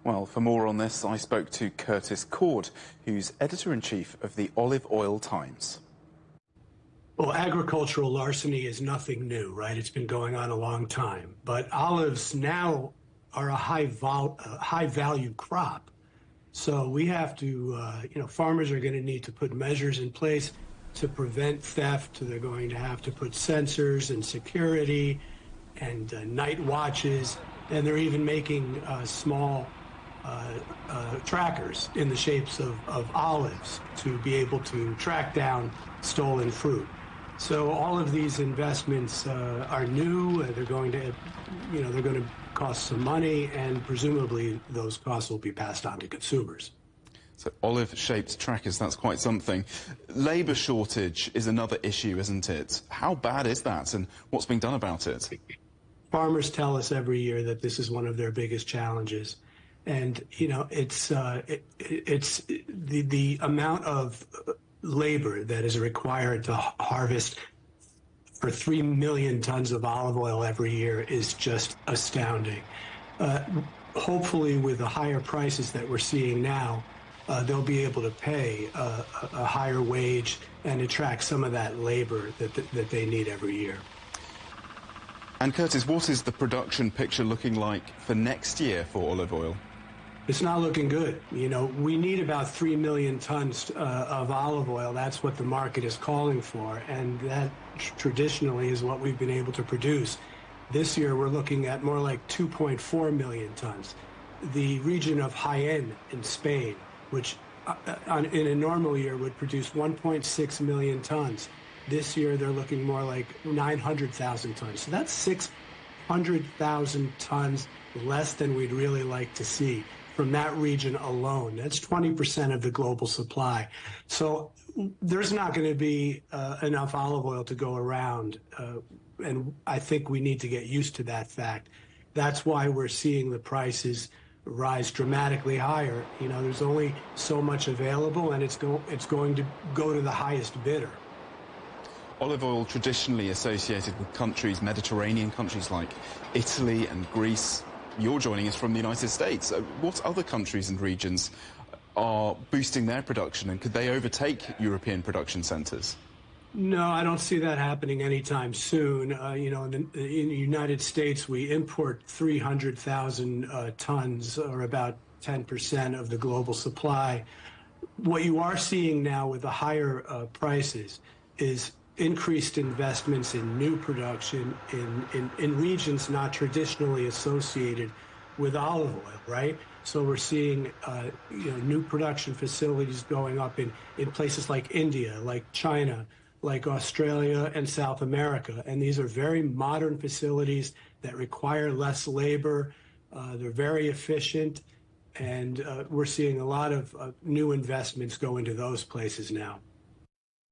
Well, for more on this, I spoke to Curtis Cord, who's editor-in-chief of the Olive Oil Times. Well, agricultural larceny is nothing new, right? It's been going on a long time. But olives now are a high-value crop. So we have to, farmers are going to need to put measures in place to prevent theft. They're going to have to put sensors and security and night watches. And they're even making small trackers in the shapes of olives to be able to track down stolen fruit. So all of these investments are new. They're going to cost some money, and presumably those costs will be passed on to consumers. So olive-shaped trackers, that's quite something. Labour shortage is another issue, isn't it? How bad is that, and what's being done about it? Farmers tell us every year that this is one of their biggest challenges. And, it's the amount of labor that is required to harvest for 3 million tons of olive oil every year is just astounding. Hopefully, with the higher prices that we're seeing now, they'll be able to pay a higher wage and attract some of that labor that they need every year. And Curtis, what is the production picture looking like for next year for olive oil? It's not looking good. We need about 3 million tons of olive oil. That's what the market is calling for, and that traditionally is what we've been able to produce. This year, we're looking at more like 2.4 million tons. The region of Jaén in Spain, which in a normal year would produce 1.6 million tons. This year, they're looking more like 900,000 tons. So that's 600,000 tons less than we'd really like to see from that region alone. That's 20% of the global supply. So there's not going to be enough olive oil to go around. And I think we need to get used to that fact. That's why we're seeing the prices rise dramatically higher. There's only so much available, and it's going to go to the highest bidder. Olive oil traditionally associated with countries, Mediterranean countries like Italy and Greece. You're joining us from the United States. What other countries and regions are boosting their production, and could they overtake European production centres? No, I don't see that happening anytime soon. In the United States, we import 300,000 tons, or about 10% of the global supply. What you are seeing now with the higher prices is increased investments in new production in regions not traditionally associated with olive oil, right? So we're seeing new production facilities going up in places like India, like China, like Australia and South America. And these are very modern facilities that require less labor. They're very efficient, and we're seeing a lot of new investments go into those places now.